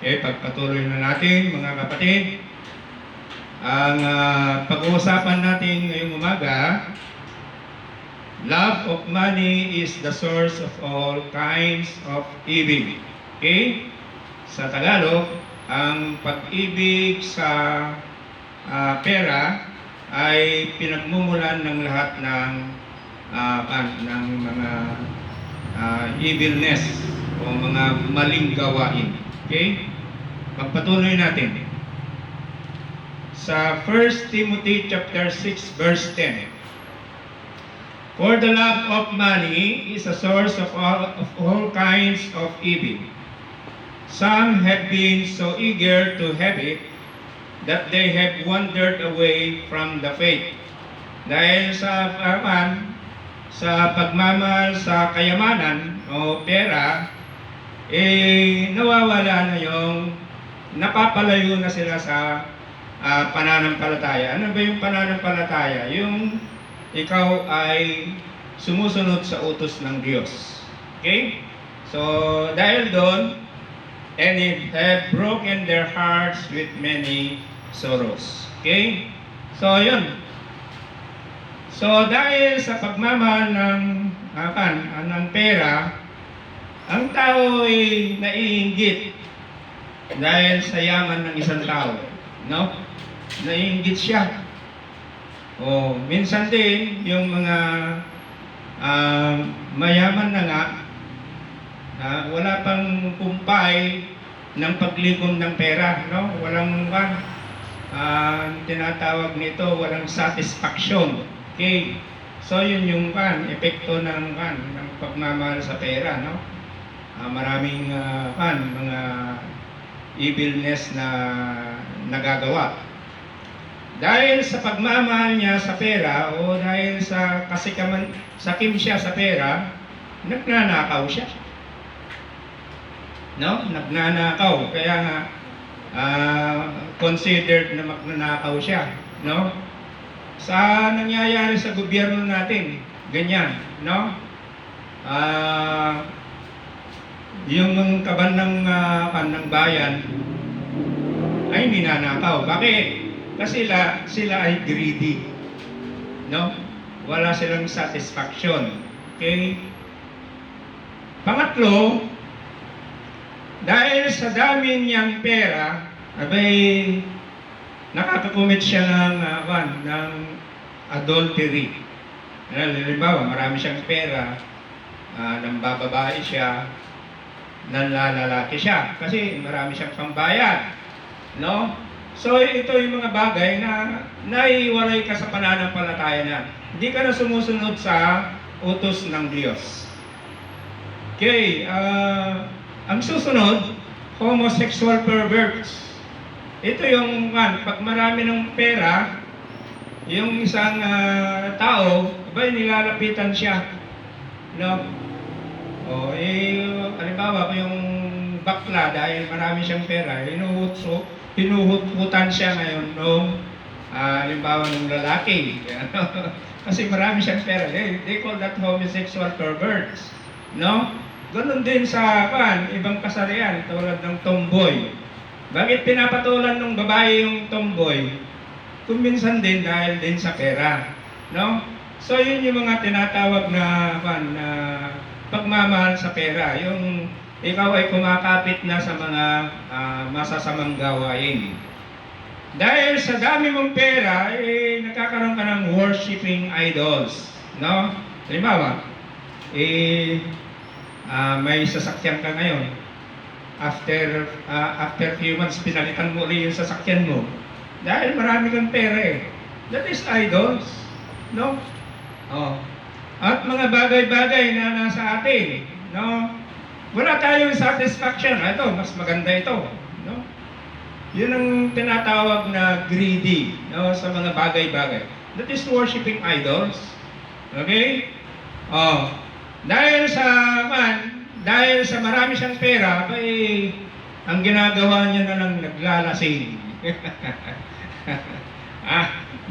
Okay, pagpatuloy na natin mga kapatid. Ang pag-uusapan natin ngayong umaga, love of money is the source of all kinds of evil. Okay? Sa Tagalog, ang pag-ibig sa pera ay pinagmumulan ng lahat ng mga evilness o mga maling gawain. Okay? Pagpatuloy natin. Sa 1 Timothy chapter 6 verse 10. For the love of money is a source of all kinds of evil. Some have been so eager to have it that they have wandered away from the faith. Dahil sa pagmamahal sa kayamanan o pera, nawawala na yung napapalayo na sila sa pananampalataya. Ano ba yung pananampalataya? Yung ikaw ay sumusunod sa utos ng Diyos. Okay? So, dahil doon, and it have broken their hearts with many sorrows. Okay? So, yun. So, dahil sa pagmamahal ng pera, ang tao ay naiinggit dahil sa yaman ng isang tao. No? Naiinggit siya. O, minsan din, yung mga mayaman na nga, wala pang kumpay ng paglikom ng pera. No? Walang tinatawag nito, walang satisfaction. Okay? So, yun yung epekto ng pagmamahal sa pera. No? Maraming mga evilness na nagagawa. Dahil sa pagmamahal niya sa pera o dahil sa sakim siya sa pera, nagnanakaw siya. No? Nagnanakaw. Kaya nga, considered na magnanakaw siya. No? Sa nangyayari sa gobyerno natin, ganyan. No? Yung kaban ng bayan ay ninanakaw. Bakit? Kasi sila ay greedy. No? Wala silang satisfaction. Okay? Pangatlo, dahil sa dami niyang pera, nakakakumit siya ng adultery. Halimbawa, marami siyang pera, nambababae siya, nanlalaki siya kasi marami siyang pambayad. No? So ito yung mga bagay na naiiwalay ka sa pananampalataya na hindi ka na sumusunod sa utos ng Diyos. Okay, ang susunod, homosexual perverts. Ito yung pag marami ng pera, yung isang tao, nilalapitan siya. No? O, halimbawa, yung bakla, dahil marami siyang pera, hinuhutan siya ngayon nung, halimbawa, ng lalaki. Kasi marami siyang pera. They call that homosexual perverts. No? Ganon din sa ibang kasarian, tulad ng tomboy. Bakit pinapatulan ng babae yung tomboy? Kung minsan din dahil din sa pera. No? So, yun yung mga tinatawag na pagmamahal sa pera, yung ikaw ay kumakapit na sa mga masasamang gawain. Dahil sa dami mong pera, nagkakaroon ka ng worshiping idols. No? Halimbawa, may sasakyan ka ngayon. After few months, pinalitan mo ulit yung sasakyan mo. Dahil marami kang pera That is idols. No? Oh. At mga bagay-bagay na nasa atin, no? Wala tayong satisfaction. Ito, mas maganda ito, no? Yun ang tinatawag na greedy, no? Sa mga bagay-bagay. That is worshiping idols. Okay? Oh. Dahil sa marami siyang pera, ang ginagawa niya na lang naglalasing.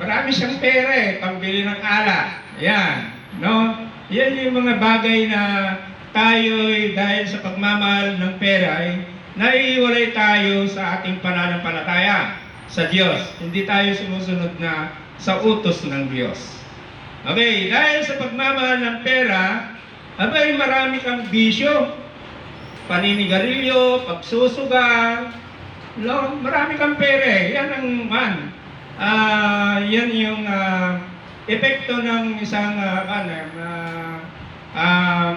Marami siyang pera pambili ng alak. Yan. No? Yan yung mga bagay na tayo dahil sa pagmamahal ng pera ay naiiwalay tayo sa ating pananampalataya sa Diyos. Hindi tayo sumusunod na sa utos ng Diyos. Okay, dahil sa pagmamahal ng pera, abay marami kang bisyo. Paninigarilyo, pagsusugal, no? Marami kang pera eh. Yan ang yan yung epekto ng isang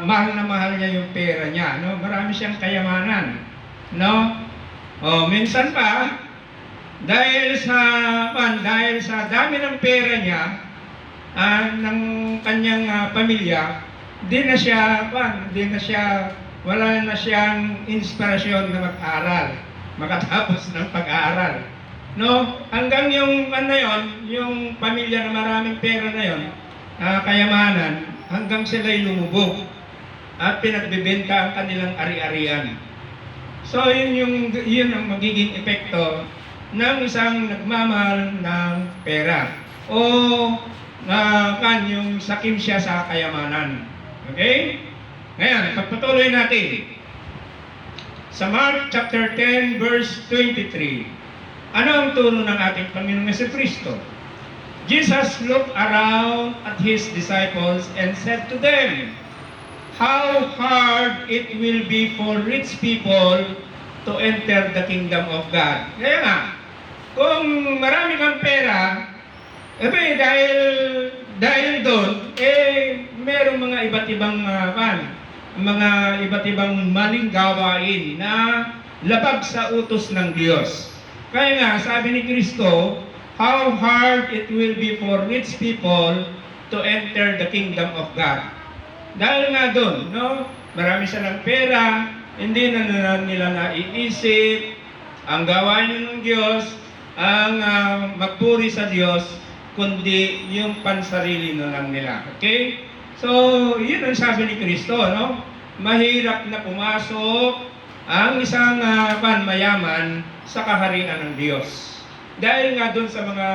mahal na mahal niya yung pera niya, no? Marami siyang kayamanan, no? Minsan pa dahil sa dami ng pera niya, ng kanyang pamilya, wala na siyang inspirasyon na mag-aral, makatapos ng pag-aaral. No, hanggang yung yung pamilya na maraming pera na yon, kayamanan, hanggang sila'y lumubog at pinagbebenta ang kanilang ari-arian. So yun ang magiging epekto ng isang nagmamahal ng pera o yung sakim siya sa kayamanan. Okay? Ngayon, pagpatuloy natin sa Mark chapter 10 verse 23. Ano ang turo ng ating Panginoong Jesucristo? Jesus looked around at his disciples and said to them, "How hard it will be for rich people to enter the kingdom of God." Kaya nga, kung marami kang pera, dahil doon, merong mga iba't ibang maling gawain na labag sa utos ng Diyos. Kaya nga, sabi ni Kristo, how hard it will be for rich people to enter the kingdom of God. Dahil nga doon, no? Marami silang pera, hindi na nila naiisip ang gawain ng Diyos, ang magpuri sa Diyos, kundi yung pansarili na lang nila. Okay? So, yun ang sabi ni Kristo, no? Mahirap na pumasok ang isang mayaman sa kaharian ng Diyos. Dahil nga doon sa mga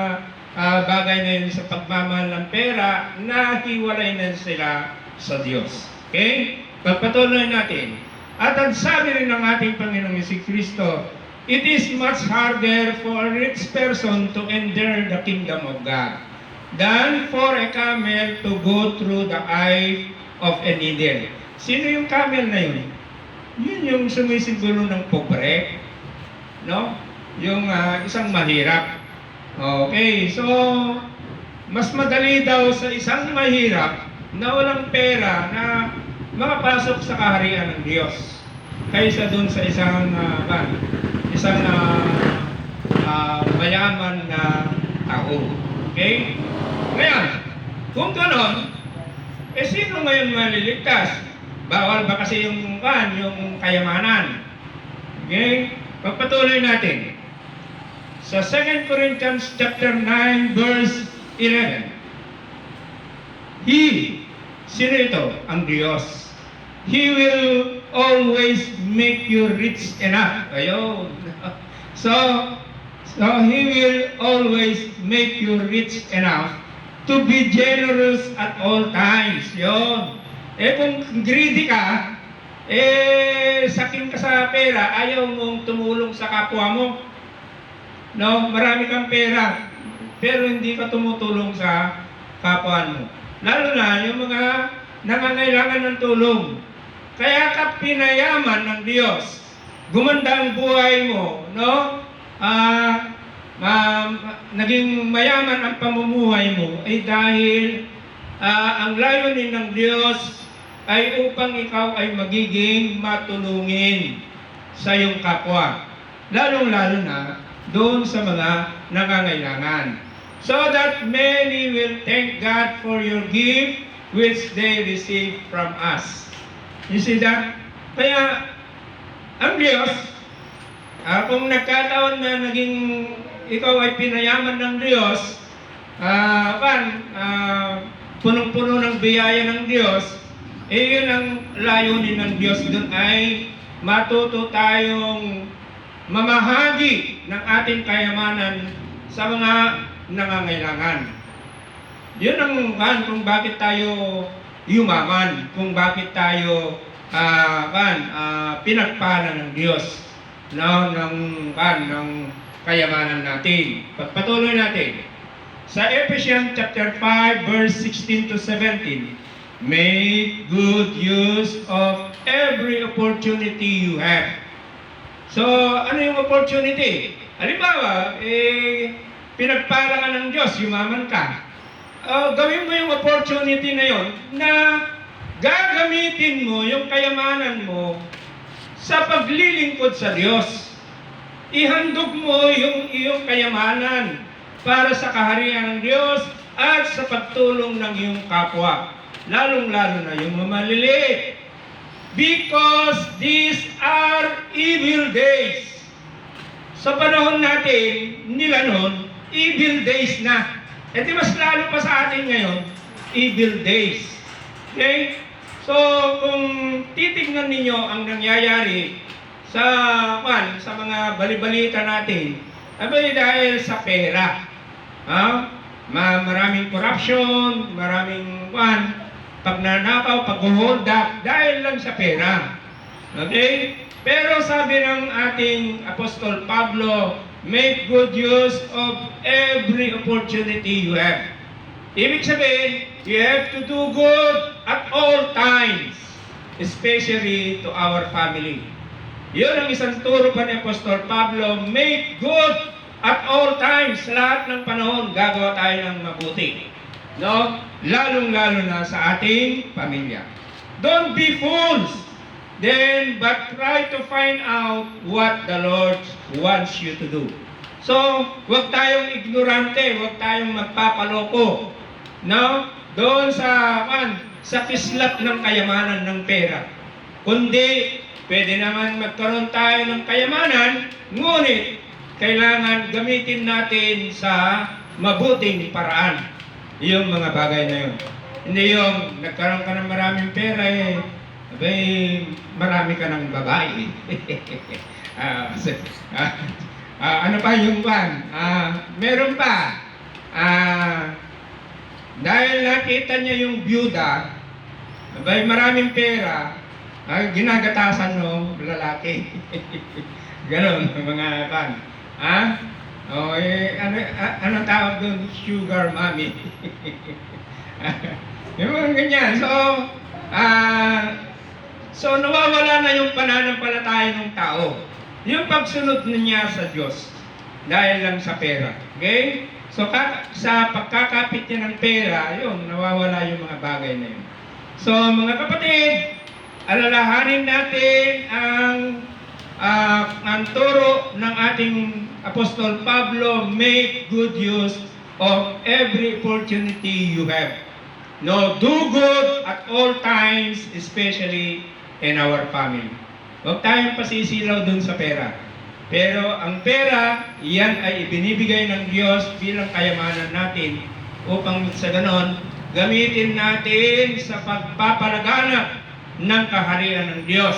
bagay na yun sa pagmamahal ng pera, nahiwalay na sila sa Diyos. Okay? Pagpatuloy natin. At ang sabi rin ng ating Panginoong Jesucristo, it is much harder for a rich person to enter the kingdom of God than for a camel to go through the eye of a needle. Sino yung camel na yun? Yun yung sumisimbolo ng pobre, no? Yung isang mahirap. Okay, so mas madali daw sa isang mahirap na walang pera na makapasok sa kaharian ng Diyos kaysa dun sa isang mayaman na tao. Okay? Ngayon, kung gano'n, sino ngayon maliligtas? Bawal ba kasi yung kayamanan? Okay? Pagpatuloy natin. Sa 2 Corinthians chapter 9 verse 11. Sino ito? Ang Diyos. He will always make you rich enough. Ayun. So He will always make you rich enough to be generous at all times. Yun. Kung greedy ka, sakin ka sa pera, ayaw mong tumulong sa kapwa mo. No, marami kang pera, pero hindi ka tumutulong sa kapwa mo. Lalo na yung mga nangangailangan ng tulong. Kaya ka pinayaman ng Diyos. Gumanda ang buhay mo, no? Naging mayaman ang pamumuhay mo ay dahil ang layunin ng Diyos ay upang ikaw ay magiging matulungin sa iyong kapwa. Lalong-lalo na doon sa mga nangangailangan. So that many will thank God for your gift which they receive from us. You see that? Kaya, ang Diyos, kung nagkataon na naging ikaw ay pinayaman ng Diyos, punong-puno ng biyaya ng Diyos, yun ang layunin ng Diyos. Doon ay matuto tayong mamahagi ng ating kayamanan sa mga nangangailangan. Yun ang kung bakit tayo yumaman, kung bakit tayo pinagpala ng Diyos. ng kayamanan natin. Pagpatuloy natin. Sa Ephesians chapter 5 verse 16 to 17, make good use of every opportunity you have. So, ano yung opportunity? Halimbawa, pinagpala ka ng Diyos, yumaman ka. Gawin mo yung opportunity na yon na gagamitin mo yung kayamanan mo sa paglilingkod sa Diyos. Ihandog mo yung iyong kayamanan para sa kaharian ng Diyos at sa pagtulong ng iyong kapwa. Lalong-lalo na yung maliliit. Because these are evil days. Sa panahon natin, nila noon, evil days na. E di mas lalo pa sa atin ngayon, evil days. Okay? So, kung titignan ninyo ang nangyayari sa mga balibalita natin, abay dahil sa pera. Maraming corruption, maraming pagnanakaw, pag-hold up, dahil lang sa pera. Okay? Pero sabi ng ating Apostol Pablo, make good use of every opportunity you have. Ibig sabihin, you have to do good at all times, especially to our family. Yun ang isang turo pa ni Apostol Pablo, make good at all times. Sa lahat ng panahon, gagawa tayo ng mabuti. No? Lalong-lalo na sa ating pamilya. Don't be fools, then, but try to find out what the Lord wants you to do. So, huwag tayong ignorante, huwag tayong magpapaloko. No? Doon sa kislap ng kayamanan ng pera. Kundi, pwede naman magkaroon tayo ng kayamanan, ngunit kailangan gamitin natin sa mabuting paraan yung mga bagay na yun. Hindi yung nagkaroon ka ng maraming pera marami ka ng babae. Ano pa yung meron pa. Dahil nakita niya yung byuda, maraming pera, ginagatasan ng lalaki. Ganon, mga ano tawag doon? Sugar mommy. Yung mga ganyan. So nawawala na yung pananampalataya ng tao. Yung pagsunod niya sa Diyos dahil lang sa pera. Okay? So sa pagkakapit niya ng pera, yun, nawawala yung mga bagay na yun. So mga kapatid, alalahanin natin ang turo ng ating Apostol Pablo, make good use of every opportunity you have. No, do good at all times, especially in our family. Huwag tayong pasisilaw dun sa pera. Pero ang pera, yan ay ibinibigay ng Diyos bilang kayamanan natin upang sa ganon, gamitin natin sa pagpapalaganap ng kaharian ng Diyos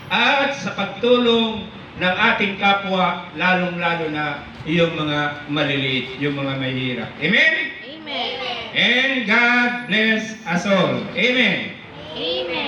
at sa pagtulong ng ating kapwa, lalong-lalo na yung mga maliliit, yung mga mahirap. Amen? Amen. And God bless us all. Amen. Amen.